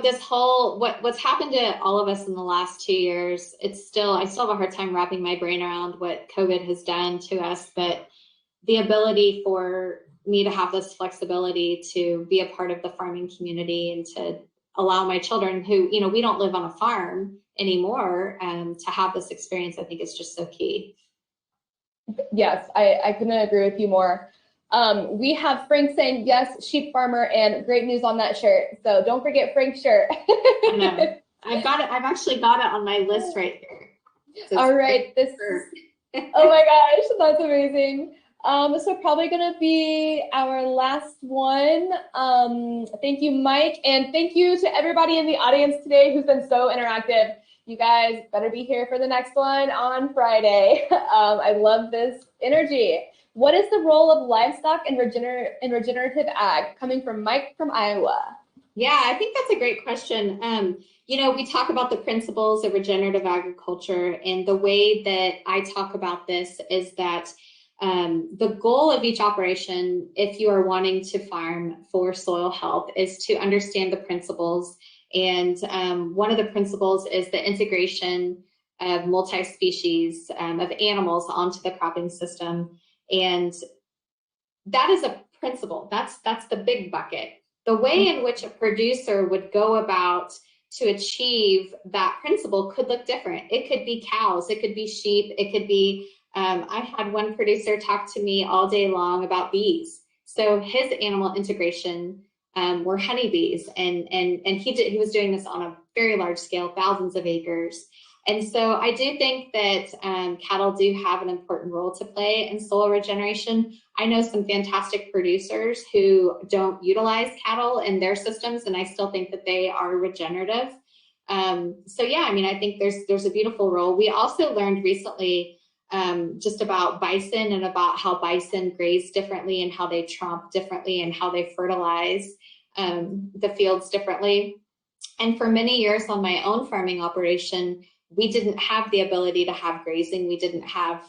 This whole what's happened to all of us in the last 2 years, I still have a hard time wrapping my brain around what COVID has done to us, but the ability for me to have this flexibility to be a part of the farming community and to allow my children who, we don't live on a farm anymore, to have this experience, I think is just so key. Yes, I couldn't agree with you more. We have Frank saying, yes, sheep farmer, and great news on that shirt. So don't forget Frank's shirt. I know. I've actually got it on my list right here. So all right. Oh my gosh, that's amazing. So probably going to be our last one. Thank you, Mike. And thank you to everybody in the audience today who's been so interactive. You guys better be here for the next one on Friday. I love this energy. What is the role of livestock in regenerative ag? Coming from Mike from Iowa. Yeah, I think that's a great question. We talk about the principles of regenerative agriculture, and the way that I talk about this is that the goal of each operation, if you are wanting to farm for soil health, is to understand the principles. And one of the principles is the integration of multi-species of animals onto the cropping system. And that is a principle. That's the big bucket. The way in which a producer would go about to achieve that principle could look different. It could be cows, it could be sheep, it could be, I had one producer talk to me all day long about bees. So his animal integration were honeybees, and he was doing this on a very large scale, thousands of acres. And so I do think that cattle do have an important role to play in soil regeneration. I know some fantastic producers who don't utilize cattle in their systems, and I still think that they are regenerative. So yeah, I think there's a beautiful role. We also learned recently just about bison, and about how bison graze differently, and how they tromp differently, and how they fertilize the fields differently. And for many years on my own farming operation, we didn't have the ability to have grazing. We didn't have,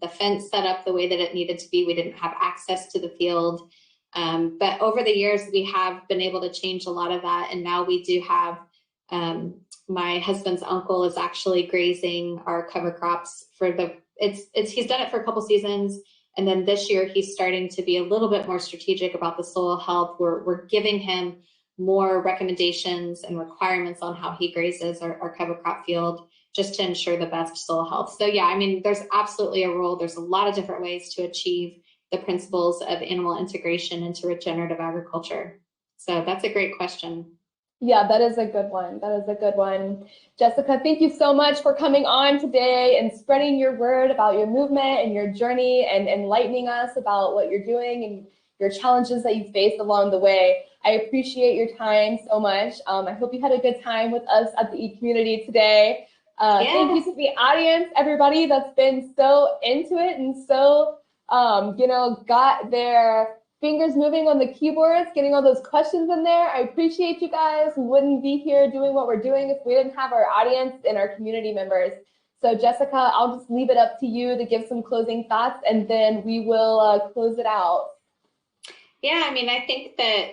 the fence set up the way that it needed to be. We didn't have access to the field. But over the years, we have been able to change a lot of that. And now we do have, my husband's uncle is actually grazing our cover crops he's done it for a couple seasons. And then this year, he's starting to be a little bit more strategic about the soil health. We're giving him more recommendations and requirements on how he grazes our cover crop field, just to ensure the best soil health. So yeah, there's absolutely a role. There's a lot of different ways to achieve the principles of animal integration into regenerative agriculture. So that's a great question. Yeah, that is a good one. That is a good one. Jessica, thank you so much for coming on today and spreading your word about your movement and your journey, and enlightening us about what you're doing and your challenges that you faced along the way. I appreciate your time so much. I hope you had a good time with us at the e-community today. Thank you to the audience, everybody that's been so into it and so, got their fingers moving on the keyboards, getting all those questions in there. I appreciate you guys. We wouldn't be here doing what we're doing if we didn't have our audience and our community members. So Jessica, I'll just leave it up to you to give some closing thoughts, and then we will close it out. Yeah, I mean, I think that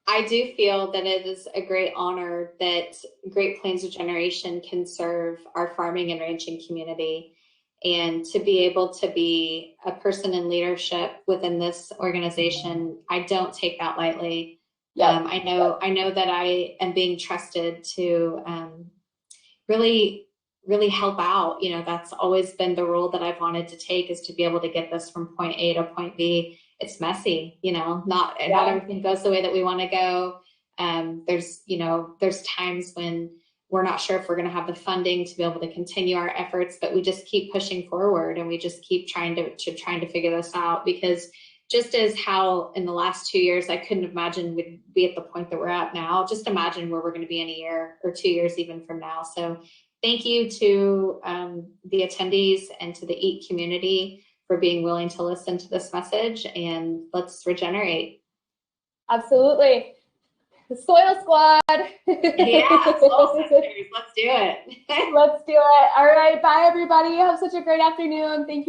I do feel that it is a great honor that Great Plains Regeneration can serve our farming and ranching community, and to be able to be a person in leadership within this organization. I don't take that lightly. Yep. I know that I am being trusted to really help out. That's always been the role that I've wanted to take, is to be able to get this from point A to point B. It's messy, not everything goes the way that we want to go. There's times when we're not sure if we're going to have the funding to be able to continue our efforts, but we just keep pushing forward, and we just keep trying to figure this out, because just as how in the last 2 years, I couldn't imagine we'd be at the point that we're at now. Just imagine where we're going to be in a year or 2 years even from now. So thank you to the attendees and to the EAT community for being willing to listen to this message, and let's regenerate. Absolutely. The Soil Squad. Yeah, soil sisters. Let's do it. Let's do it. All right. Bye, everybody. Have such a great afternoon. Thank you.